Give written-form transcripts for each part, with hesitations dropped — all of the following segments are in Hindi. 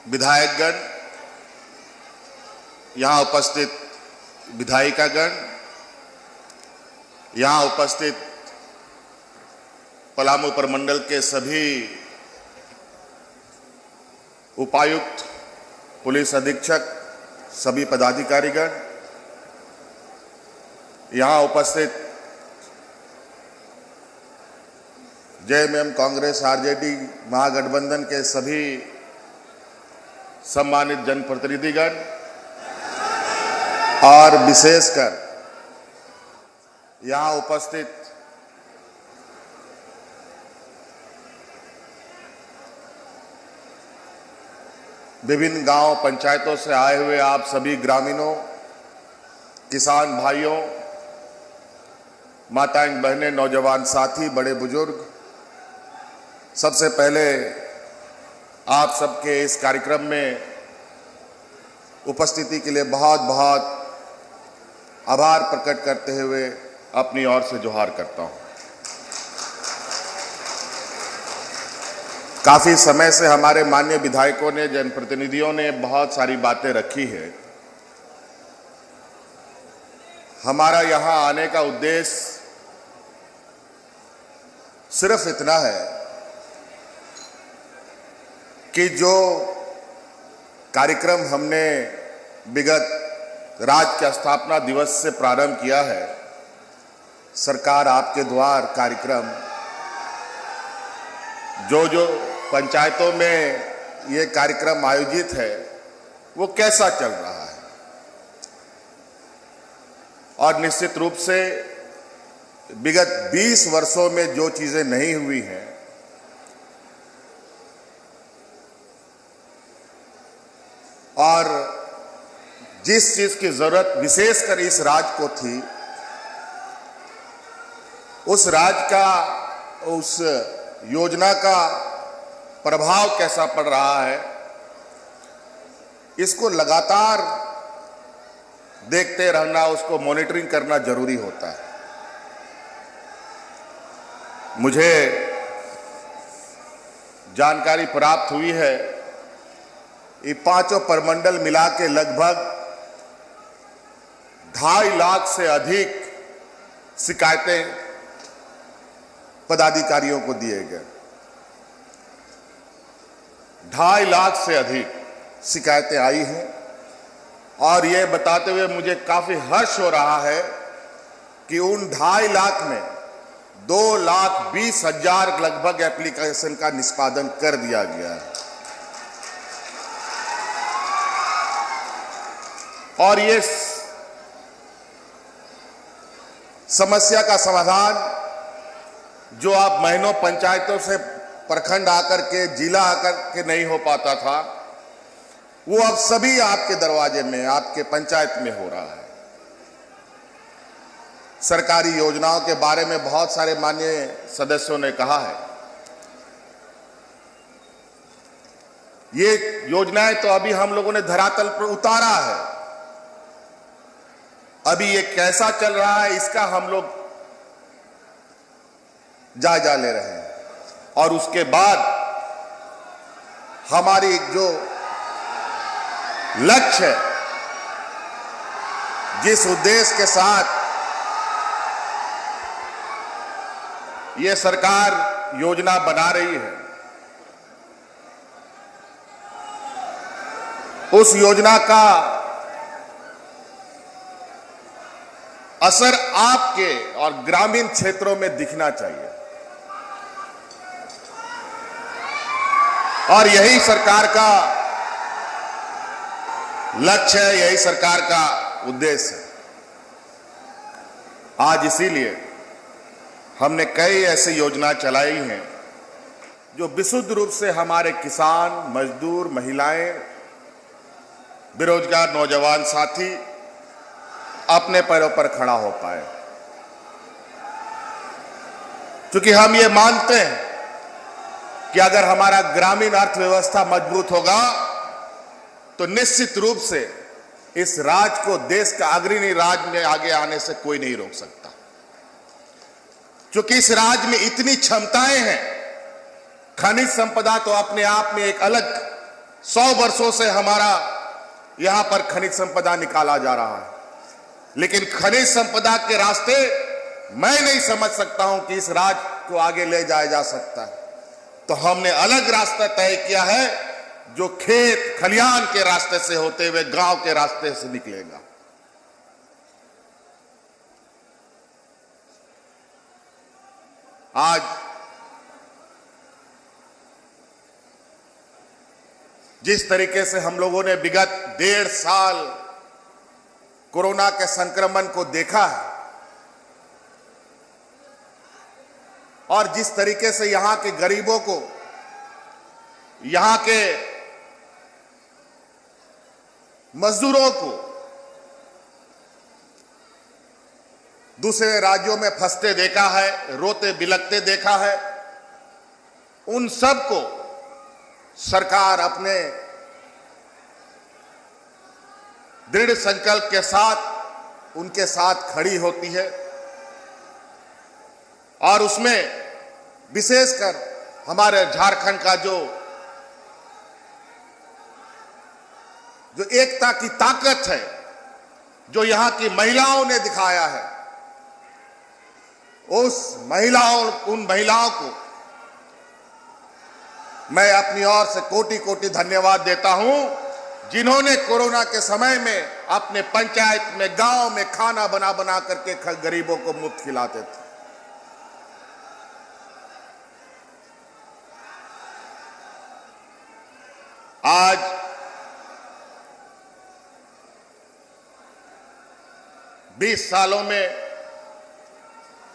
विधायकगण, यहाँ उपस्थित विधायिकागण, यहाँ उपस्थित पलामू प्रमंडल के सभी उपायुक्त, पुलिस अधीक्षक, सभी पदाधिकारीगण, यहाँ उपस्थित जेएमएम, कांग्रेस, आरजेडी महागठबंधन के सभी सम्मानित जनप्रतिनिधिगण और विशेषकर यहाँ उपस्थित विभिन्न गांव पंचायतों से आए हुए आप सभी ग्रामीणों, किसान भाइयों, माताएं, बहनें, नौजवान साथी, बड़े बुजुर्ग, सबसे पहले आप सबके इस कार्यक्रम में उपस्थिति के लिए बहुत बहुत आभार प्रकट करते हुए अपनी ओर से जोहार करता हूं। काफी समय से हमारे माननीय विधायकों ने, जनप्रतिनिधियों ने बहुत सारी बातें रखी है। हमारा यहां आने का उद्देश्य सिर्फ इतना है कि जो कार्यक्रम हमने विगत राज्य के स्थापना दिवस से प्रारंभ किया है, सरकार आपके द्वार कार्यक्रम, जो पंचायतों में ये कार्यक्रम आयोजित है, वो कैसा चल रहा है। और निश्चित रूप से विगत 20 वर्षों में जो चीजें नहीं हुई हैं, और जिस चीज की जरूरत विशेषकर इस राज्य को थी, उस राज्य का, उस योजना का प्रभाव कैसा पड़ रहा है, इसको लगातार देखते रहना, उसको मॉनिटरिंग करना जरूरी होता है। मुझे जानकारी प्राप्त हुई है, ये पांचों प्रमंडल मिला के लगभग 2.5 लाख से अधिक शिकायतें पदाधिकारियों को दिए गए। 2.5 लाख से अधिक शिकायतें आई हैं और ये बताते हुए मुझे काफी हर्ष हो रहा है कि उन 2.5 लाख में 2,20,000 लगभग एप्लीकेशन का निष्पादन कर दिया गया है। और ये समस्या का समाधान जो आप महीनों पंचायतों से प्रखंड आकर के, जिला आकर के नहीं हो पाता था, वो अब सभी आपके दरवाजे में, आपके पंचायत में हो रहा है। सरकारी योजनाओं के बारे में बहुत सारे माननीय सदस्यों ने कहा है। ये योजनाएं तो अभी हम लोगों ने धरातल पर उतारा है, अभी ये कैसा चल रहा है इसका हम लोग जायजा ले रहे हैं। और उसके बाद हमारी जो लक्ष्य है, जिस उद्देश्य के साथ ये सरकार योजना बना रही है, उस योजना का असर आपके और ग्रामीण क्षेत्रों में दिखना चाहिए। और यही सरकार का लक्ष्य है, यही सरकार का उद्देश्य है। आज इसीलिए हमने कई ऐसी योजना चलाई हैं जो विशुद्ध रूप से हमारे किसान, मजदूर, महिलाएं, बेरोजगार नौजवान साथी अपने पैरों पर खड़ा हो पाए। क्योंकि हम ये मानते हैं कि अगर हमारा ग्रामीण अर्थव्यवस्था मजबूत होगा तो निश्चित रूप से इस राज्य को देश का अग्रणी राज्य में आगे आने से कोई नहीं रोक सकता। क्योंकि इस राज्य में इतनी क्षमताएं हैं, खनिज संपदा तो अपने आप में एक अलग 100 वर्षों से हमारा यहां पर खनिज संपदा निकाला जा रहा है, लेकिन खनिज संपदा के रास्ते मैं नहीं समझ सकता हूं कि इस राज्य को आगे ले जाया जा सकता है। तो हमने अलग रास्ता तय किया है जो खेत खलियान के रास्ते से होते हुए गांव के रास्ते से निकलेगा। आज जिस तरीके से हम लोगों ने विगत 1.5 साल कोरोना के संक्रमण को देखा है और जिस तरीके से यहां के गरीबों को, यहां के मजदूरों को दूसरे राज्यों में फंसते देखा है, रोते बिलखते देखा है, उन सब को सरकार अपने दृढ़ संकल्प के साथ उनके साथ खड़ी होती है और उसमें विशेषकर हमारे झारखंड का जो एकता की ताकत है, जो यहां की महिलाओं ने दिखाया है, उन महिलाओं को मैं अपनी ओर से कोटि कोटि धन्यवाद देता हूं, जिन्होंने कोरोना के समय में अपने पंचायत में, गांव में खाना बना बना करके गरीबों को मुफ्त खिलाते थे। आज बीस सालों में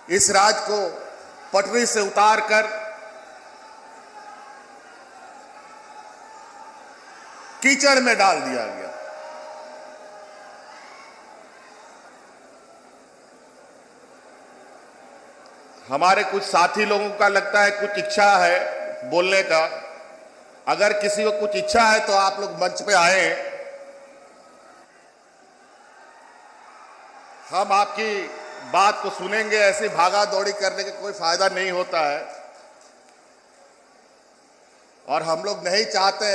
इस राज्य को पटरी से उतारकर कीचड़ में डाल दिया गया। हमारे कुछ साथी लोगों का लगता है कुछ इच्छा है बोलने का। अगर किसी को कुछ इच्छा है तो आप लोग मंच पे आए, हम आपकी बात को सुनेंगे। ऐसी भागा दौड़ी करने का कोई फायदा नहीं होता है और हम लोग नहीं चाहते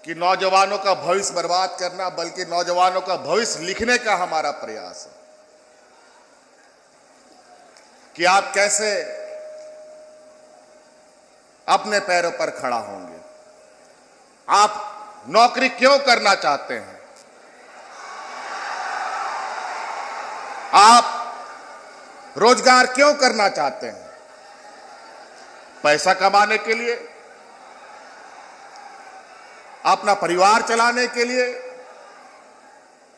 कि नौजवानों का भविष्य बर्बाद करना, बल्कि नौजवानों का भविष्य लिखने का हमारा प्रयास है कि आप कैसे अपने पैरों पर खड़ा होंगे। आप नौकरी क्यों करना चाहते हैं? आप रोजगार क्यों करना चाहते हैं? पैसा कमाने के लिए, अपना परिवार चलाने के लिए,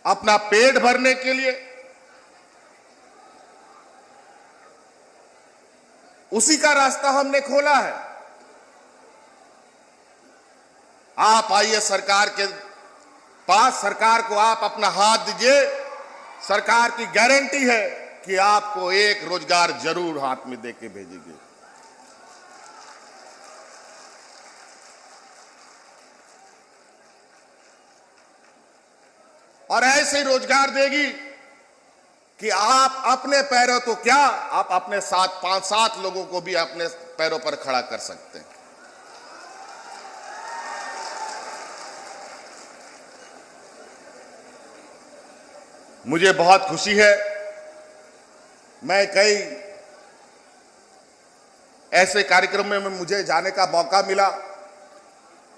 अपना पेट भरने के लिए? उसी का रास्ता हमने खोला है। आप आइए सरकार के पास, सरकार को आप अपना हाथ दीजिए। सरकार की गारंटी है कि आपको एक रोजगार जरूर हाथ में देके भेजेगी। और ऐसे रोजगार देगी कि आप अपने पैरों तो क्या, आप अपने साथ 5-7 लोगों को भी अपने पैरों पर खड़ा कर सकते हैं। मुझे बहुत खुशी है, मैं कई ऐसे कार्यक्रमों में मुझे जाने का मौका मिला।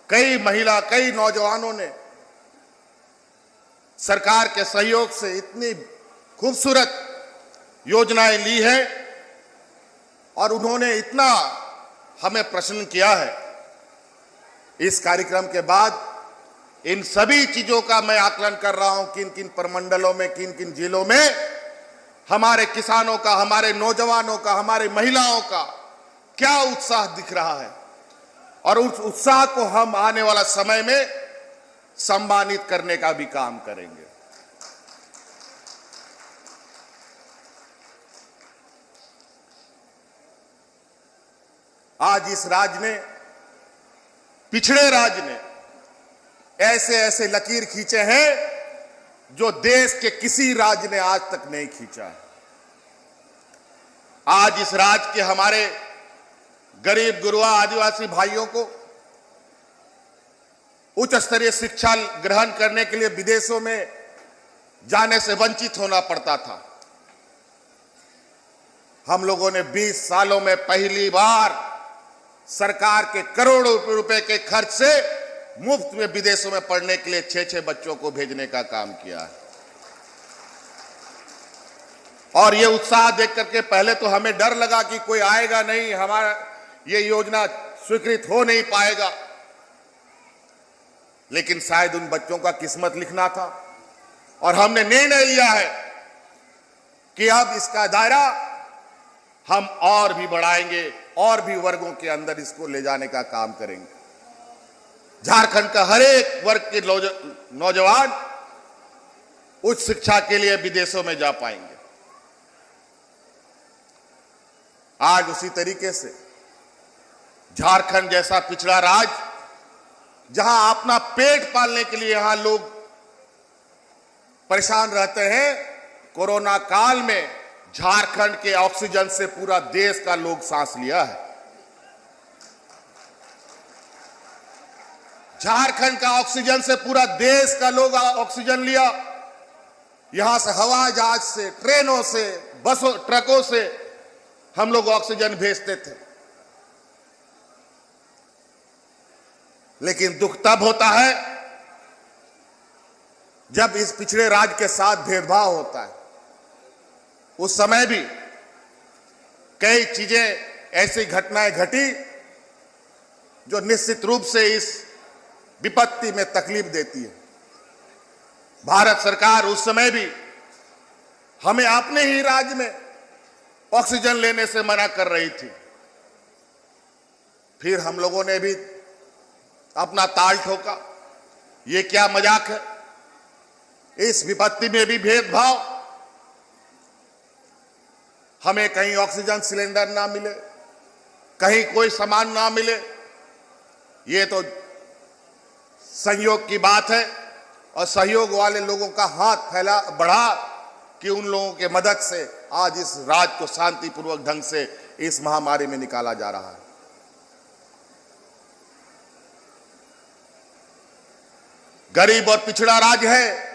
कई महिला, कई नौजवानों ने सरकार के सहयोग से इतनी खूबसूरत योजनाएं ली हैं और उन्होंने इतना हमें प्रसन्न किया है। इस कार्यक्रम के बाद इन सभी चीजों का मैं आकलन कर रहा हूं, किन किन प्रमंडलों में, किन किन जिलों में हमारे किसानों का, हमारे नौजवानों का, हमारे महिलाओं का क्या उत्साह दिख रहा है और उस उत्साह को हम आने वाला समय में सम्मानित करने का भी काम करेंगे। आज इस राज्य ने, पिछड़े राज्य ने ऐसे ऐसे लकीर खींचे हैं जो देश के किसी राज्य ने आज तक नहीं खींचा है। आज इस राज्य के हमारे गरीब गुरबा आदिवासी भाइयों को उच्च स्तरीय शिक्षा ग्रहण करने के लिए विदेशों में जाने से वंचित होना पड़ता था। हम लोगों ने 20 सालों में पहली बार सरकार के करोड़ों रुपए के खर्च से मुफ्त में विदेशों में पढ़ने के लिए 6-6 बच्चों को भेजने का काम किया है। और ये उत्साह देख करके पहले तो हमें डर लगा कि कोई आएगा नहीं, हमारा ये योजना स्वीकृत हो नहीं पाएगा। लेकिन शायद उन बच्चों का किस्मत लिखना था और हमने निर्णय लिया है कि अब इसका दायरा हम और भी बढ़ाएंगे और भी वर्गों के अंदर इसको ले जाने का काम करेंगे। झारखंड का हर एक वर्ग के नौजवान उच्च शिक्षा के लिए विदेशों में जा पाएंगे। आज उसी तरीके से झारखंड जैसा पिछड़ा राज्य, जहां अपना पेट पालने के लिए यहां लोग परेशान रहते हैं, कोरोना काल में झारखंड के ऑक्सीजन से पूरा देश का लोग सांस लिया है। झारखंड का ऑक्सीजन से पूरा देश का लोग ऑक्सीजन लिया। यहां से हवाई जहाज से, ट्रेनों से, बसों, ट्रकों से हम लोग ऑक्सीजन भेजते थे। लेकिन दुख तब होता है जब इस पिछड़े राज्य के साथ भेदभाव होता है। उस समय भी कई चीजें, ऐसी घटनाएं घटी जो निश्चित रूप से इस विपत्ति में तकलीफ देती है। भारत सरकार उस समय भी हमें अपने ही राज्य में ऑक्सीजन लेने से मना कर रही थी। फिर हम लोगों ने भी अपना ताल ठोका। ये क्या मजाक है? इस विपत्ति में भी भेदभाव। हमें कहीं ऑक्सीजन सिलेंडर ना मिले, कहीं कोई सामान ना मिले, ये तो संयोग की बात है। और सहयोग वाले लोगों का हाथ फैला बढ़ा कि उन लोगों के मदद से आज इस राज्य को शांतिपूर्वक ढंग से इस महामारी में निकाला जा रहा है। गरीब और पिछड़ा राज्य है।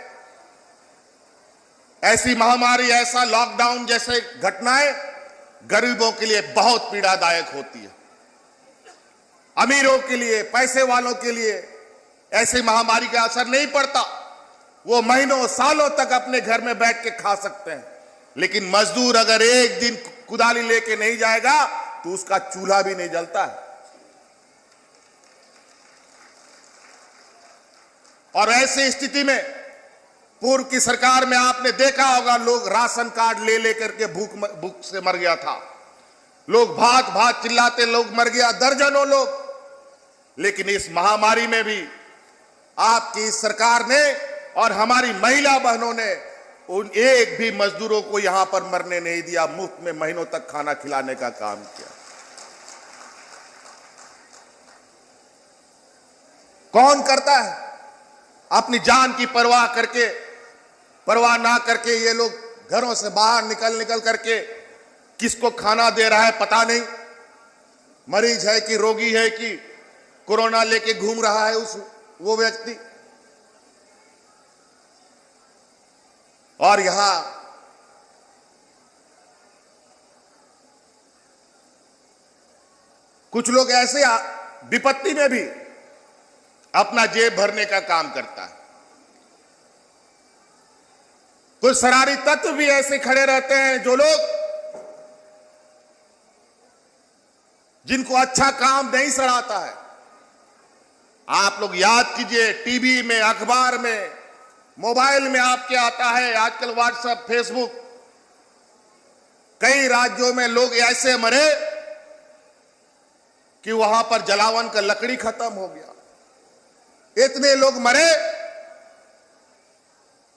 ऐसी महामारी, ऐसा लॉकडाउन जैसे घटनाएं गरीबों के लिए बहुत पीड़ादायक होती है। अमीरों के लिए, पैसे वालों के लिए ऐसी महामारी का असर नहीं पड़ता। वो महीनों सालों तक अपने घर में बैठ के खा सकते हैं। लेकिन मजदूर अगर एक दिन कुदाली लेके नहीं जाएगा तो उसका चूल्हा भी नहीं जलता है। और ऐसी स्थिति में पूर्व की सरकार में आपने देखा होगा, लोग राशन कार्ड ले लेकर के भूख से मर गया था। लोग भात भात चिल्लाते लोग मर गया, दर्जनों लोग। लेकिन इस महामारी में भी आपकी इस सरकार ने और हमारी महिला बहनों ने उन एक भी मजदूरों को यहां पर मरने नहीं दिया। मुफ्त में महीनों तक खाना खिलाने का काम किया। कौन करता है? अपनी जान की परवाह ना करके ये लोग घरों से बाहर निकल करके किसको खाना दे रहा है पता नहीं। मरीज है कि रोगी है कि कोरोना लेके घूम रहा है वो व्यक्ति। और यहां कुछ लोग ऐसे विपत्ति में भी अपना जेब भरने का काम करता है। कुछ शरारती तत्व भी ऐसे खड़े रहते हैं जो लोग, जिनको अच्छा काम नहीं सराहता है। आप लोग याद कीजिए, टीवी में, अखबार में, मोबाइल में आपके आता है आजकल व्हाट्सएप, फेसबुक। कई राज्यों में लोग ऐसे मरे कि वहां पर जलावन का लकड़ी खत्म हो गया। इतने लोग मरे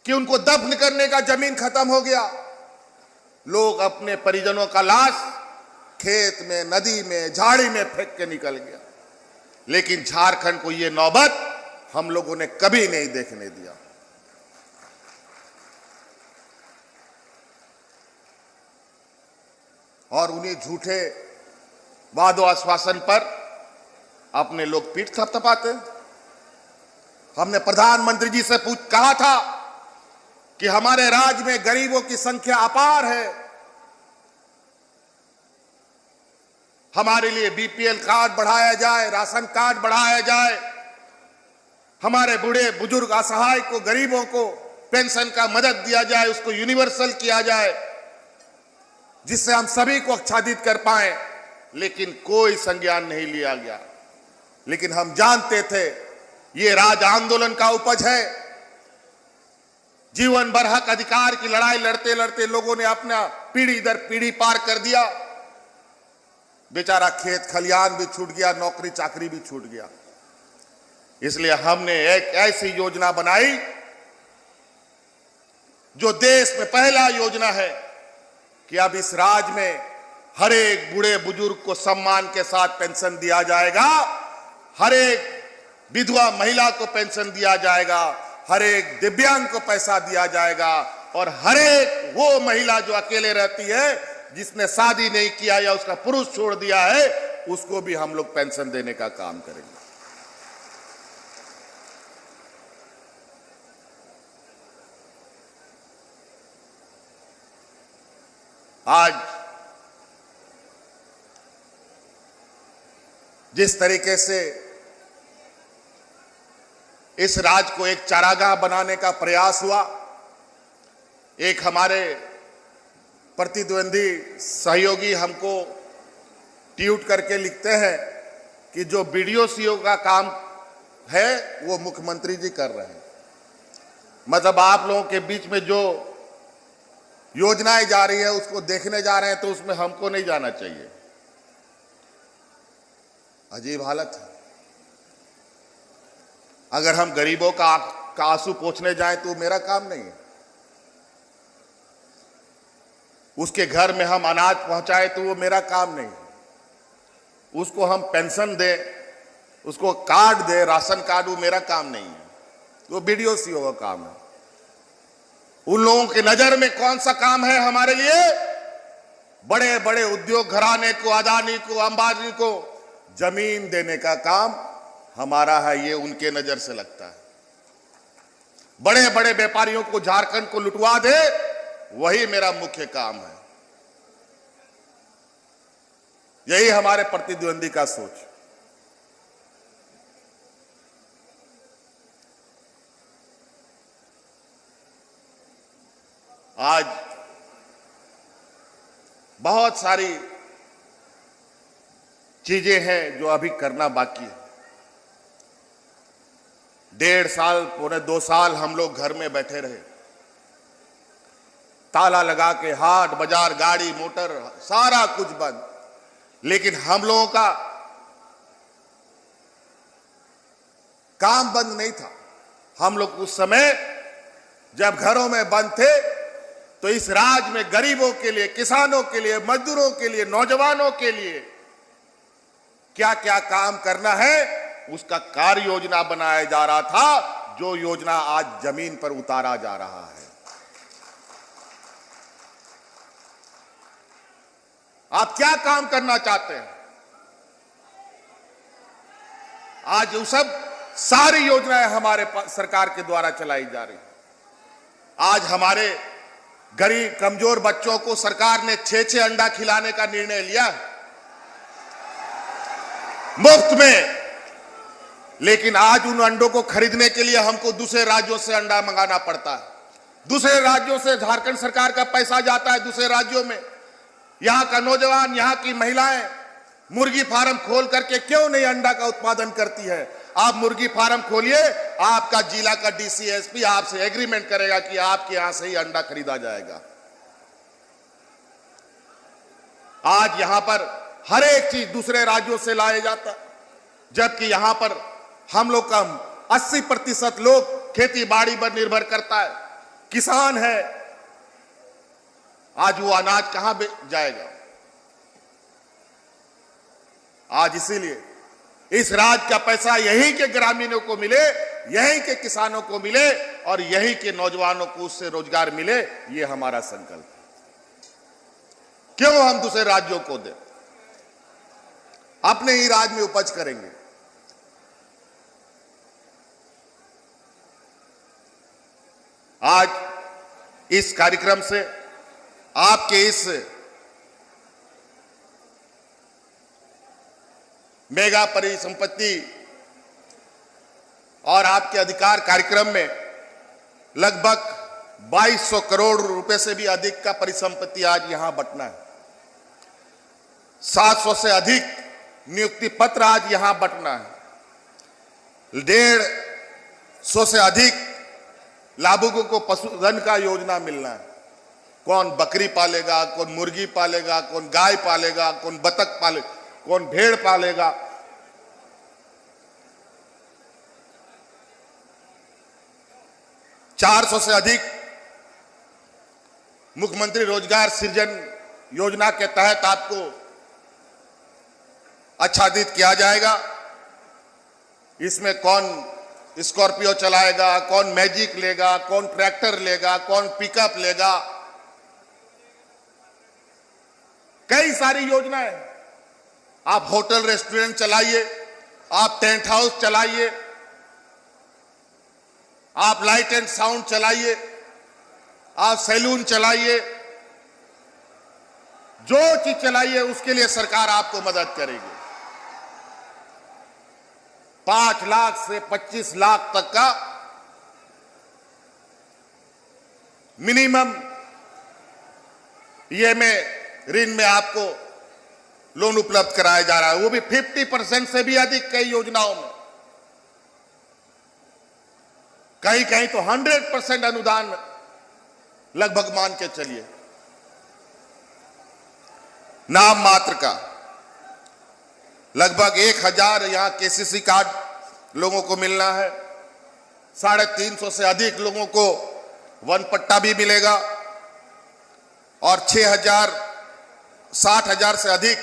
कि उनको दफन करने का जमीन खत्म हो गया। लोग अपने परिजनों का लाश खेत में, नदी में, झाड़ी में फेंक के निकल गया। लेकिन झारखंड को यह नौबत हम लोगों ने कभी नहीं देखने दिया। और उन्हीं झूठे वादों आश्वासन पर अपने लोग पीठ थपथपाते। हमने प्रधानमंत्री जी से कहा था कि हमारे राज्य में गरीबों की संख्या अपार है, हमारे लिए बीपीएल कार्ड बढ़ाया जाए, राशन कार्ड बढ़ाया जाए, हमारे बूढ़े बुजुर्ग असहाय को, गरीबों को पेंशन का मदद दिया जाए, उसको यूनिवर्सल किया जाए, जिससे हम सभी को आच्छादित कर पाए। लेकिन कोई संज्ञान नहीं लिया गया। लेकिन हम जानते थे ये राज आंदोलन का उपज है। जीवन भर हक अधिकार की लड़ाई लड़ते लड़ते लोगों ने अपना पीढ़ी दर पीढ़ी पार कर दिया। बेचारा खेत खलियान भी छूट गया, नौकरी चाकरी भी छूट गया। इसलिए हमने एक ऐसी योजना बनाई जो देश में पहला योजना है कि अब इस राज्य में हर एक बूढ़े बुजुर्ग को सम्मान के साथ पेंशन दिया जाएगा, हर एक विधवा महिला को पेंशन दिया जाएगा, हर एक दिव्यांग को पैसा दिया जाएगा, और हर एक वो महिला जो अकेले रहती है, जिसने शादी नहीं किया या उसका पुरुष छोड़ दिया है, उसको भी हम लोग पेंशन देने का काम करेंगे। आज जिस तरीके से इस राज्य को एक चारागाह बनाने का प्रयास हुआ, एक हमारे प्रतिद्वंदी सहयोगी हमको ट्वीट करके लिखते हैं कि जो बीडीओ सीओ का काम है वो मुख्यमंत्री जी कर रहे हैं। मतलब आप लोगों के बीच में जो योजनाएं जा रही है उसको देखने जा रहे हैं, तो उसमें हमको नहीं जाना चाहिए। अजीब हालत है। अगर हम गरीबों का आंसू पोंछने जाएं तो मेरा काम नहीं है। उसके घर में हम अनाज पहुंचाए तो वो मेरा काम नहीं है। उसको हम पेंशन दे, उसको कार्ड दे, राशन कार्ड, वो मेरा काम नहीं है, वो बीडीओ सीओ का काम है। उन लोगों की नजर में कौन सा काम है हमारे लिए? बड़े बड़े उद्योग घराने को, अदानी को, अंबानी को जमीन देने का काम हमारा है, ये उनके नजर से लगता है। बड़े बड़े व्यापारियों को झारखंड को लुटवा दे, वही मेरा मुख्य काम है। यही हमारे प्रतिद्वंदी का सोच। आज बहुत सारी चीजें हैं जो अभी करना बाकी है। 1.5 साल, पौने 2 साल हम लोग घर में बैठे रहे, ताला लगा के, हाट बाजार, गाड़ी मोटर सारा कुछ बंद। लेकिन हम लोगों का काम बंद नहीं था। हम लोग उस समय जब घरों में बंद थे तो इस राज्य में गरीबों के लिए, किसानों के लिए, मजदूरों के लिए, नौजवानों के लिए क्या क्या काम करना है उसका कार्य योजना बनाया जा रहा था, जो योजना आज जमीन पर उतारा जा रहा है। आप क्या काम करना चाहते हैं? आज वो सब सारी योजनाएं हमारे सरकार के द्वारा चलाई जा रही। आज हमारे गरीब कमजोर बच्चों को सरकार ने 6-6 अंडा खिलाने का निर्णय लिया मुफ्त में। लेकिन आज उन अंडों को खरीदने के लिए हमको दूसरे राज्यों से अंडा मंगाना पड़ता है। दूसरे राज्यों से झारखंड सरकार का पैसा जाता है दूसरे राज्यों में। यहां का नौजवान, यहां की महिलाएं मुर्गी फार्म खोल करके क्यों नहीं अंडा का उत्पादन करती है? आप मुर्गी फार्म खोलिए, आपका जिला का डीसीएसपी आपसे एग्रीमेंट करेगा कि आपके यहां से ही अंडा खरीदा जाएगा। आज यहां पर हर एक चीज दूसरे राज्यों से लाया जाता, जबकि यहां पर हम लोग का 80% लोग खेती बाड़ी पर निर्भर करता है, किसान है। आज वो अनाज कहां जाएगा? आज इसीलिए इस राज्य का पैसा यहीं के ग्रामीणों को मिले, यहीं के किसानों को मिले और यहीं के नौजवानों को उससे रोजगार मिले, ये हमारा संकल्प है। क्यों हम दूसरे राज्यों को दें? अपने ही राज्य में उपज करेंगे। आज इस कार्यक्रम से आपके इस मेगा परिसंपत्ति और आपके अधिकार कार्यक्रम में लगभग 2200 करोड़ रुपए से भी अधिक का परिसंपत्ति आज यहां बंटना है। 700 से अधिक नियुक्ति पत्र आज यहां बंटना है। 150 से अधिक लाभुकों को पशुधन का योजना मिलना है। कौन बकरी पालेगा, कौन मुर्गी पालेगा, कौन गाय पालेगा, कौन बतख पालेगा, कौन भेड़ पालेगा। ₹400 से अधिक मुख्यमंत्री रोजगार सृजन योजना के तहत आपको आच्छादित किया जाएगा। इसमें कौन स्कॉर्पियो चलाएगा, कौन मैजिक लेगा, कौन ट्रैक्टर लेगा, कौन पिकअप लेगा, कई सारी योजनाएं। आप होटल रेस्टोरेंट चलाइए, आप टेंट हाउस चलाइए, आप लाइट एंड साउंड चलाइए, आप सैलून चलाइए, जो चीज चलाइए उसके लिए सरकार आपको मदद करेगी। 5 लाख से 25 लाख तक का मिनिमम ईएमआई ऋण में आपको लोन उपलब्ध कराया जा रहा है, वो भी 50% से भी अधिक कई योजनाओं में। कहीं कहीं तो 100% अनुदान लगभग मान के चलिए। नाम मात्र का लगभग 1000 यहां केसीसी कार्ड लोगों को मिलना है। 350 से अधिक लोगों को वन पट्टा भी मिलेगा और 60,000 से अधिक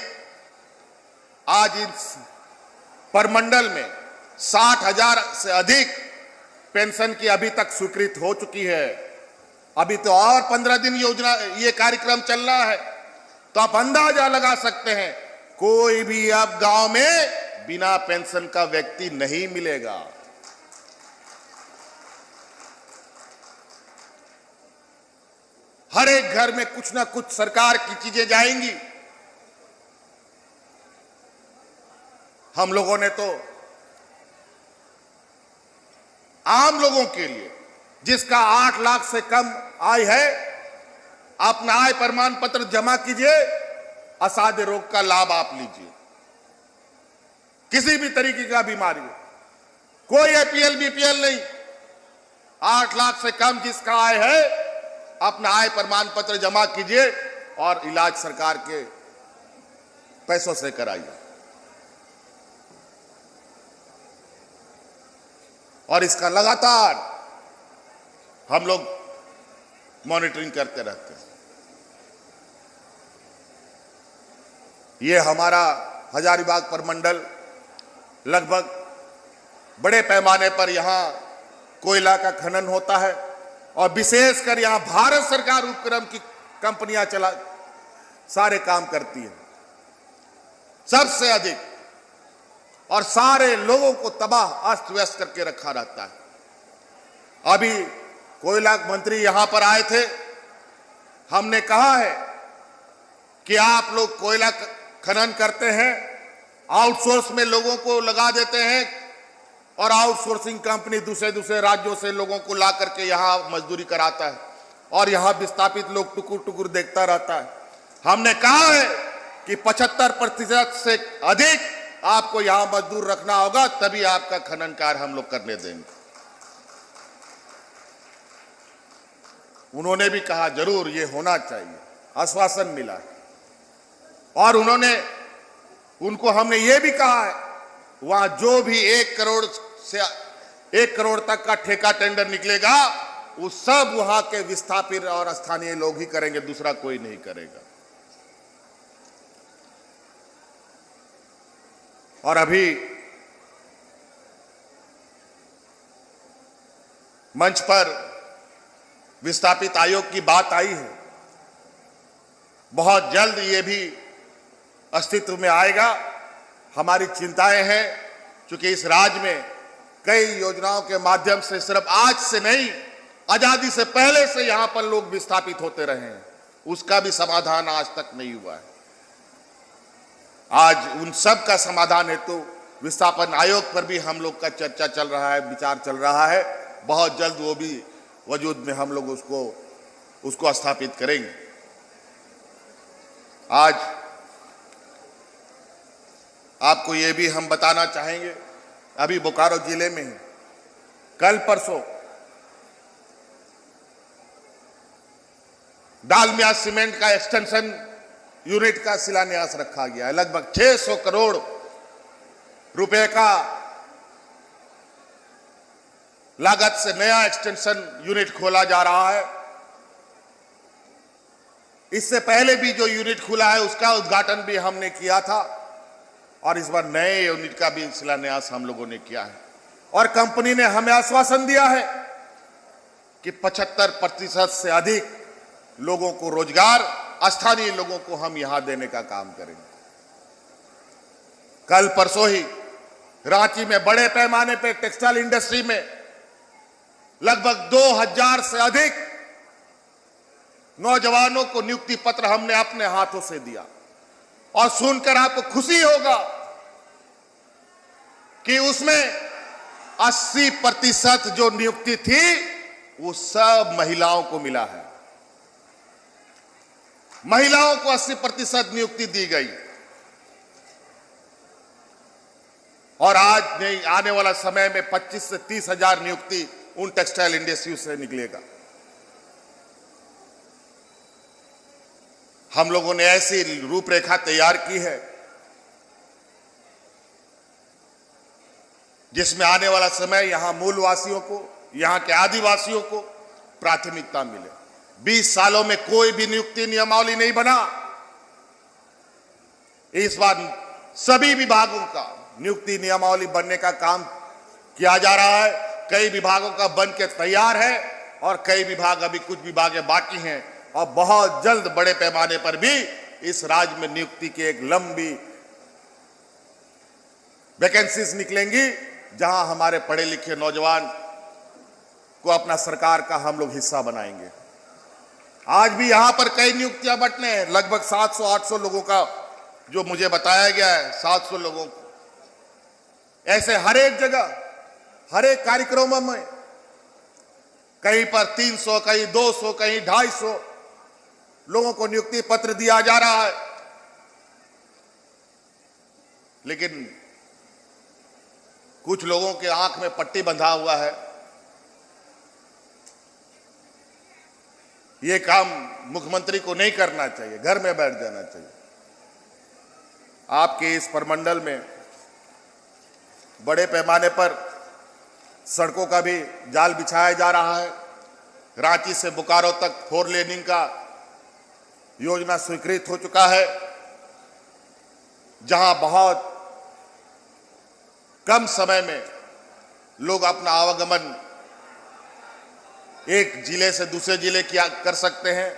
आज इस परमंडल में 60,000 से अधिक पेंशन की अभी तक स्वीकृत हो चुकी है। अभी तो और 15 दिन योजना ये कार्यक्रम चल रहा है, तो आप अंदाजा लगा सकते हैं कोई भी अब गांव में बिना पेंशन का व्यक्ति नहीं मिलेगा। हर एक घर में कुछ ना कुछ सरकार की चीजें जाएंगी। हम लोगों ने तो आम लोगों के लिए जिसका 8 लाख से कम आय है, अपना आय प्रमाण पत्र जमा कीजिए, असाध्य रोग का लाभ आप लीजिए। किसी भी तरीके का बीमारी हो, कोई एपीएल बीपीएल नहीं, 8 लाख से कम जिसका आय है अपना आय प्रमाण पत्र जमा कीजिए और इलाज सरकार के पैसों से कराइए। और इसका लगातार हम लोग मॉनिटरिंग करते रहते हैं। ये हमारा हजारीबाग प्रमंडल लगभग बड़े पैमाने पर यहां कोयला का खनन होता है और विशेषकर यहां भारत सरकार उपक्रम की कंपनियां सारे काम करती हैं सबसे अधिक, और सारे लोगों को तबाह अस्त व्यस्त करके रखा रहता है। अभी कोयला मंत्री यहां पर आए थे, हमने कहा है कि आप लोग कोयला खनन करते हैं, आउटसोर्स में लोगों को लगा देते हैं और आउटसोर्सिंग कंपनी दूसरे राज्यों से लोगों को ला करके यहां मजदूरी कराता है और यहां विस्थापित लोग टुकुर टुकुर देखता रहता है। हमने कहा है कि 75% से अधिक आपको यहां मजदूर रखना होगा, तभी आपका खनन कार्य हम लोग करने देंगे। उन्होंने भी कहा जरूर ये होना चाहिए, आश्वासन मिला है। और उनको हमने ये भी कहा है वहां जो भी 1 करोड़ से 1 करोड़ तक का ठेका टेंडर निकलेगा वो सब वहां के विस्थापित और स्थानीय लोग ही करेंगे, दूसरा कोई नहीं करेगा। और अभी मंच पर विस्थापित आयोग की बात आई है, बहुत जल्द ये भी अस्तित्व में आएगा। हमारी चिंताएं हैं क्योंकि इस राज्य में कई योजनाओं के माध्यम से सिर्फ आज से नहीं आजादी से पहले से यहां पर लोग विस्थापित होते रहे हैं, उसका भी समाधान आज तक नहीं हुआ है। आज उन सब का समाधान हेतु विस्थापन आयोग पर भी हम लोग का चर्चा चल रहा है, विचार चल रहा है। बहुत जल्द वो भी वजूद में हम लोग उसको स्थापित करेंगे। आज आपको ये भी हम बताना चाहेंगे, अभी बोकारो जिले में कल परसों डालमिया सीमेंट का एक्सटेंशन यूनिट का शिलान्यास रखा गया है। लगभग 600 करोड़ रुपए का लागत से नया एक्सटेंशन यूनिट खोला जा रहा है। इससे पहले भी जो यूनिट खुला है उसका उद्घाटन भी हमने किया था और इस बार नए यूनिट का भी शिलान्यास हम लोगों ने किया है। और कंपनी ने हमें आश्वासन दिया है कि 75% से अधिक लोगों को रोजगार, स्थानीय लोगों को हम यहां देने का काम करेंगे। कल परसों ही रांची में बड़े पैमाने पर टेक्सटाइल इंडस्ट्री में लगभग 2000 से अधिक नौजवानों को नियुक्ति पत्र हमने अपने हाथों से दिया। और सुनकर आपको खुशी होगा कि उसमें 80% जो नियुक्ति थी वो सब महिलाओं को मिला है। महिलाओं को 80% नियुक्ति दी गई। और आज नहीं, आने वाला समय में 25 से 30 हजार नियुक्ति उन टेक्सटाइल इंडस्ट्री से निकलेगा। हम लोगों ने ऐसी रूपरेखा तैयार की है जिसमें आने वाला समय यहां मूलवासियों को, यहां के आदिवासियों को प्राथमिकता मिले। 20 सालों में कोई भी नियुक्ति नियमावली नहीं बना। इस बार सभी विभागों का नियुक्ति नियमावली बनने का काम किया जा रहा है। कई विभागों का बन के तैयार है और कई विभाग, अभी कुछ विभाग बाकी हैं और बहुत जल्द बड़े पैमाने पर भी इस राज्य में नियुक्ति की एक लंबी वैकेंसीज निकलेंगी जहां हमारे पढ़े लिखे नौजवान को अपना सरकार का हम लोग हिस्सा बनाएंगे। आज भी यहां पर कई नियुक्तियां बंटने हैं, लगभग 700-800 लोगों का जो मुझे बताया गया है, 700 लोगों को। ऐसे हर एक जगह, हर एक कार्यक्रमों में कहीं पर 300, कहीं 200, कहीं 250 लोगों को नियुक्ति पत्र दिया जा रहा है। लेकिन कुछ लोगों के आंख में पट्टी बंधा हुआ है। यह काम मुख्यमंत्री को नहीं करना चाहिए, घर में बैठ जाना चाहिए। आपके इस प्रमंडल में बड़े पैमाने पर सड़कों का भी जाल बिछाया जा रहा है। रांची से बोकारो तक 4 लेनिंग का योजना स्वीकृत हो चुका है, जहां बहुत कम समय में लोग अपना आवागमन एक जिले से दूसरे जिले कर सकते हैं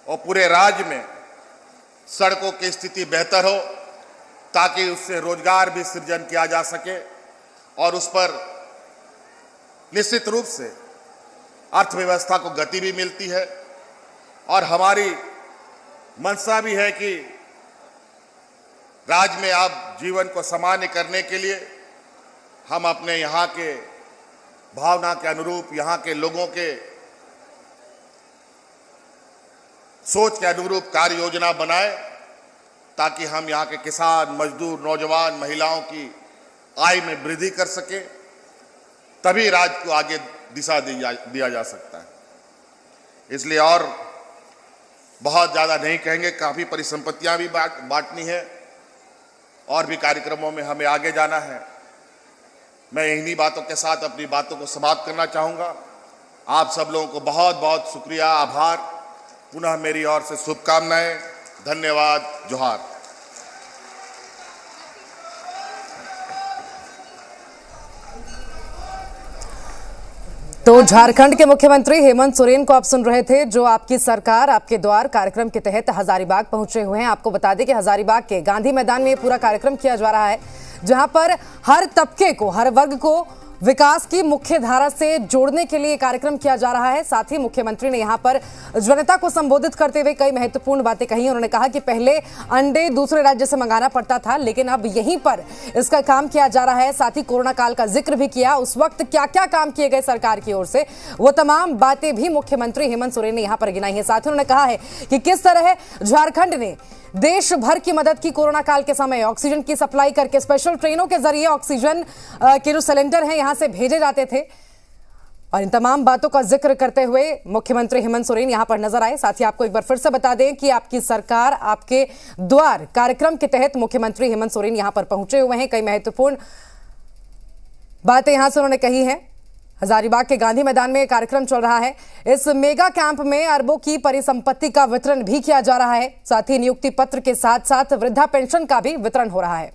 और पूरे राज्य में सड़कों की स्थिति बेहतर हो ताकि उससे रोजगार भी सृजन किया जा सके और उस पर निश्चित रूप से अर्थव्यवस्था को गति भी मिलती है। और हमारी मंशा भी है कि राज्य में अब जीवन को सामान्य करने के लिए हम अपने यहाँ के भावना के अनुरूप, यहाँ के लोगों के सोच के अनुरूप कार्य योजना बनाए ताकि हम यहाँ के किसान, मजदूर, नौजवान, महिलाओं की आय में वृद्धि कर सके। तभी राज्य को आगे दिशा दिया जा सकता है। इसलिए और बहुत ज़्यादा नहीं कहेंगे, काफ़ी परिसंपत्तियां भी बांटनी है और भी कार्यक्रमों में हमें आगे जाना है। मैं इन्हीं बातों के साथ अपनी बातों को समाप्त करना चाहूँगा। आप सब लोगों को बहुत बहुत शुक्रिया, आभार। पुनः मेरी ओर से शुभकामनाएं। धन्यवाद। जोहार। तो झारखंड के मुख्यमंत्री हेमंत सोरेन को आप सुन रहे थे, जो आपकी सरकार आपके द्वार कार्यक्रम के तहत हजारीबाग पहुंचे हुए हैं। आपको बता दें कि हजारीबाग के गांधी मैदान में ये पूरा कार्यक्रम किया जा रहा है, जहां पर हर तबके को, हर वर्ग को विकास की मुख्य धारा से जोड़ने के लिए कार्यक्रम किया जा रहा है। साथ ही मुख्यमंत्री ने यहां पर जनता को संबोधित करते हुए कई महत्वपूर्ण बातें कही। उन्होंने कहा कि पहले अंडे दूसरे राज्य से मंगाना पड़ता था, लेकिन अब यहीं पर इसका काम किया जा रहा है। साथ ही कोरोना काल का जिक्र भी किया, उस वक्त क्या क्या काम किए गए सरकार की ओर से, वो तमाम बातें भी मुख्यमंत्री हेमंत सोरेन ने यहां पर गिनाई है। साथ ही उन्होंने कहा है कि किस तरह झारखंड ने देश भर की मदद की कोरोना काल के समय, ऑक्सीजन की सप्लाई करके स्पेशल ट्रेनों के जरिए ऑक्सीजन के जो सिलेंडर हैं यहां से भेजे जाते थे। और इन तमाम बातों का जिक्र करते हुए मुख्यमंत्री हेमंत सोरेन यहां पर नजर आए। साथ ही आपको एक बार फिर से बता दें कि आपकी सरकार आपके द्वार कार्यक्रम के तहत मुख्यमंत्री हेमंत सोरेन यहां पर पहुंचे हुए हैं। कई महत्वपूर्ण बातें यहां से उन्होंने कही हैं। हजारीबाग के गांधी मैदान में कार्यक्रम चल रहा है। इस मेगा कैंप में अरबों की परिसंपत्ति का वितरण भी किया जा रहा है। साथ ही नियुक्ति पत्र के साथ साथ वृद्धा पेंशन का भी वितरण हो रहा है।